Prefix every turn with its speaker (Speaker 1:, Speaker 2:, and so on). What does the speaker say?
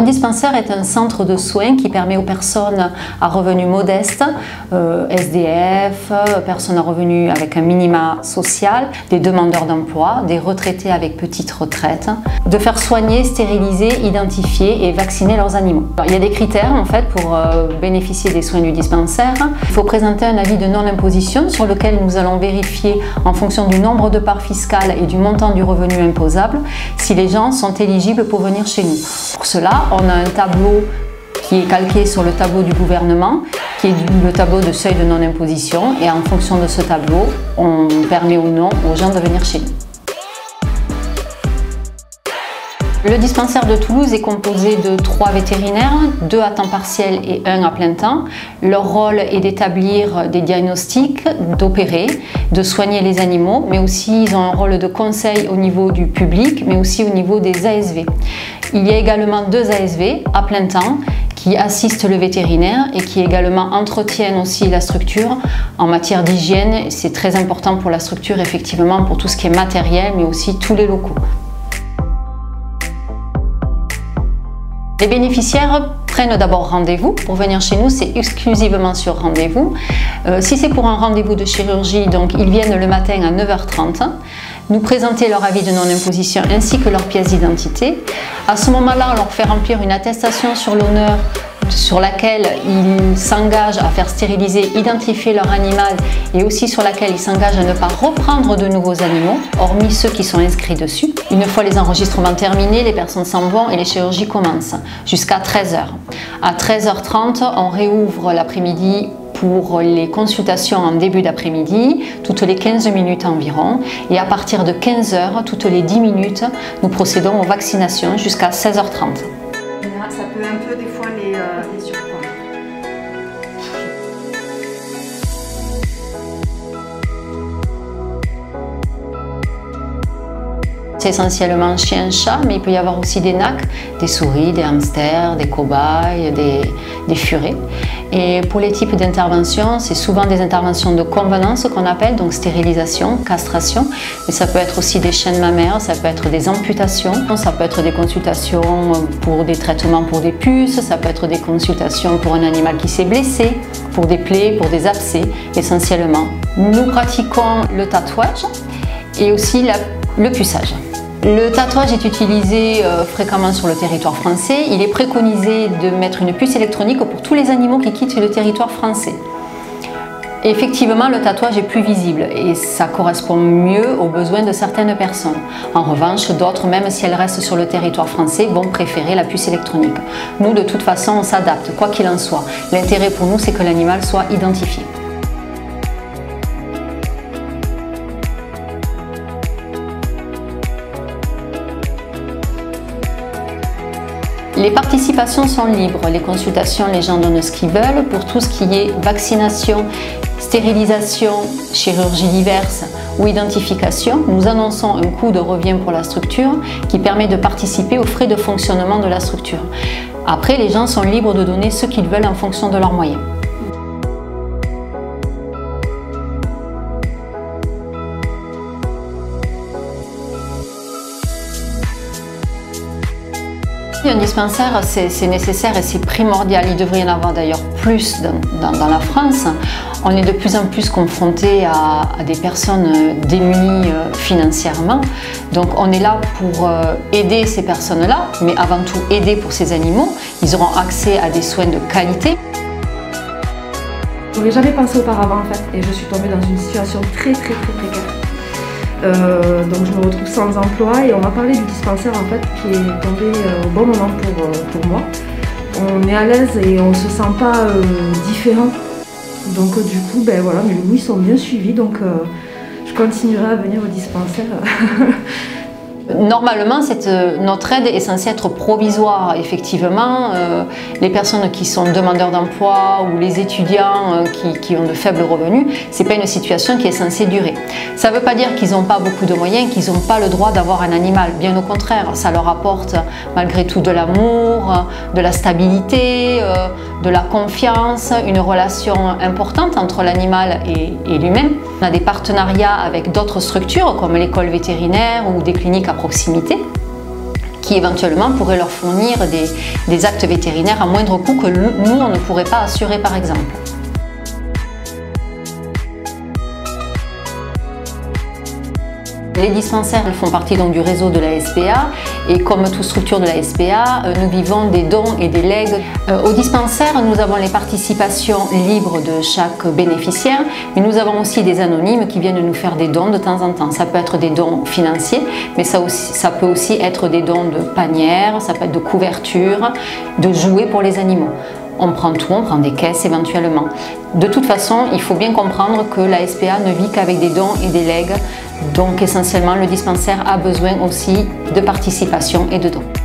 Speaker 1: dispensaire est un centre de soins qui permet aux personnes à revenus modestes, SDF, personnes à revenus avec un minima social, des demandeurs d'emploi, des retraités avec petite retraite, de faire soigner, stériliser, identifier et vacciner leurs animaux. Alors, il y a des critères en fait pour bénéficier des soins du dispensaire. Il faut présenter un avis de non-imposition sur lequel nous allons vérifier en fonction du nombre de parts fiscales et du montant du revenu imposable si les gens sont éligibles pour venir chez nous. Pour cela, on a un tableau qui est calqué sur le tableau du gouvernement, qui est le tableau de seuil de non-imposition, et en fonction de ce tableau, on permet ou non aux gens de venir chez nous. Le dispensaire de Toulouse est composé de 3 vétérinaires, 2 à temps partiel et 1 à plein temps. Leur rôle est d'établir des diagnostics, d'opérer, de soigner les animaux, mais aussi ils ont un rôle de conseil au niveau du public, mais aussi au niveau des ASV. Il y a également 2 ASV à plein temps qui assistent le vétérinaire et qui également entretiennent aussi la structure en matière d'hygiène. C'est très important pour la structure, effectivement, pour tout ce qui est matériel, mais aussi tous les locaux. Les bénéficiaires prennent d'abord rendez-vous. Pour venir chez nous, c'est exclusivement sur rendez-vous. Si c'est pour un rendez-vous de chirurgie, donc ils viennent le matin à 9h30, nous présenter leur avis de non-imposition ainsi que leur pièce d'identité. À ce moment-là, on leur fait remplir une attestation sur l'honneur sur laquelle ils s'engagent à faire stériliser, identifier leur animal et aussi sur laquelle ils s'engagent à ne pas reprendre de nouveaux animaux, hormis ceux qui sont inscrits dessus. Une fois les enregistrements terminés, les personnes s'en vont et les chirurgies commencent jusqu'à 13h. À 13h30, on réouvre l'après-midi pour les consultations en début d'après-midi, toutes les 15 minutes environ, et à partir de 15h, toutes les 10 minutes, nous procédons aux vaccinations jusqu'à 16h30.
Speaker 2: Ça peut un peu des fois les surprendre.
Speaker 1: C'est essentiellement chien-chat, mais il peut y avoir aussi des nacs, des souris, des hamsters, des cobayes, des furets. Et pour les types d'interventions, c'est souvent des interventions de convenance qu'on appelle, donc stérilisation, castration, mais ça peut être aussi des chaînes mammaires, ça peut être des amputations, ça peut être des consultations pour des traitements pour des puces, ça peut être des consultations pour un animal qui s'est blessé, pour des plaies, pour des abcès, essentiellement. Nous pratiquons le tatouage et aussi le puçage. Le tatouage est utilisé fréquemment sur le territoire français. Il est préconisé de mettre une puce électronique pour tous les animaux qui quittent le territoire français. Et effectivement, le tatouage est plus visible et ça correspond mieux aux besoins de certaines personnes. En revanche, d'autres, même si elles restent sur le territoire français, vont préférer la puce électronique. Nous, de toute façon, on s'adapte, quoi qu'il en soit. L'intérêt pour nous, c'est que l'animal soit identifié. Les participations sont libres, les consultations, les gens donnent ce qu'ils veulent. Pour tout ce qui est vaccination, stérilisation, chirurgie diverses ou identification, nous annonçons un coût de revient pour la structure qui permet de participer aux frais de fonctionnement de la structure. Après, les gens sont libres de donner ce qu'ils veulent en fonction de leurs moyens. Un dispensaire, c'est nécessaire et c'est primordial. Il devrait y en avoir d'ailleurs plus dans la France. On est de plus en plus confronté à des personnes démunies financièrement. Donc on est là pour aider ces personnes-là, mais avant tout aider pour ces animaux. Ils auront accès à des soins de qualité.
Speaker 2: Je n'aurais jamais pensé auparavant en fait, et je suis tombée dans une situation très précaire. Donc je me retrouve sans emploi et on m'a parlé du dispensaire en fait qui est tombé au bon moment pour moi. On est à l'aise et on ne se sent pas différent. Donc du coup, ben voilà, mes loups sont bien suivis, donc je continuerai à venir au dispensaire.
Speaker 1: Normalement, notre aide est censée être provisoire. Effectivement, les personnes qui sont demandeurs d'emploi ou les étudiants qui ont de faibles revenus, ce n'est pas une situation qui est censée durer. Ça ne veut pas dire qu'ils n'ont pas beaucoup de moyens, qu'ils n'ont pas le droit d'avoir un animal. Bien au contraire, ça leur apporte malgré tout de l'amour, de la stabilité, de la confiance, une relation importante entre l'animal et l'humain. On a des partenariats avec d'autres structures comme l'école vétérinaire ou des cliniques à proximité qui éventuellement pourraient leur fournir des actes vétérinaires à moindre coût que nous, on ne pourrait pas assurer par exemple. Les dispensaires font partie donc du réseau de la SPA et comme toute structure de la SPA, nous vivons des dons et des legs. Au dispensaire, nous avons les participations libres de chaque bénéficiaire, mais nous avons aussi des anonymes qui viennent nous faire des dons de temps en temps. Ça peut être des dons financiers, mais ça peut aussi être des dons de panières, ça peut être de couvertures, de jouets pour les animaux. On prend tout, on prend des caisses éventuellement. De toute façon, il faut bien comprendre que la SPA ne vit qu'avec des dons et des legs. Donc essentiellement, le dispensaire a besoin aussi de participation et de dons.